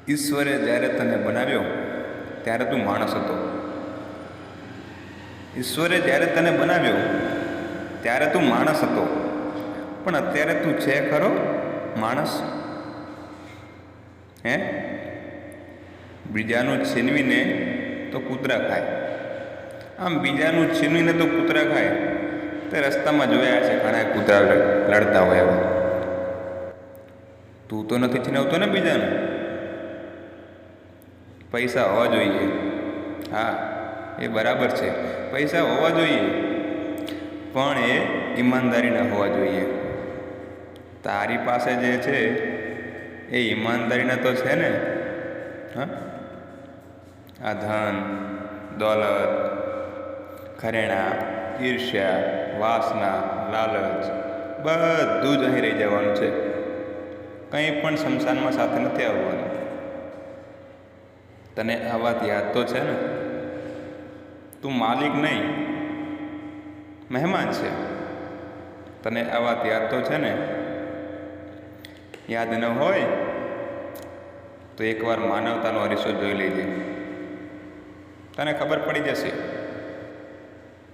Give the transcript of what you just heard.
ઈશ્વરે જ્યારે તને બનાવ્યો ત્યારે તું માણસ હતો. ઈશ્વરે જ્યારે તને બનાવ્યો ત્યારે તું માણસ હતો, પણ અત્યારે તું છે ખરો માણસ? હે? બીજાનું છીનવીને તો કૂતરા ખાય. આમ બીજાનું છીનવીને તો કૂતરા ખાય. તે રસ્તામાં જોયા છે ઘણા કૂતરા લડતા હોય એવા. તું તો નથી છીનવતો ને બીજાનું? પૈસા હોવા જોઈએ, હા એ બરાબર છે, પૈસા હોવા જોઈએ, પણ એ ઈમાનદારીના હોવા જોઈએ. તારી પાસે જે છે એ ઈમાનદારીના તો છે ને? હા, આ ધન, દોલત, ઘરેણા, ઈર્ષ્યા, વાસના, લાલચ બધું જ અહીં રહી જવાનું છે. કંઈ પણ શમશાનમાં સાથે નથી આવવાનું. તને આ વાત યાદ તો છે ને? તું માલિક નહીં, મહેમાન છે. તને આ વાત યાદ તો છે ને? યાદ ન હોય તો એકવાર માનવતાનો અરીસો જોઈ લેજે, તને ખબર પડી જશે.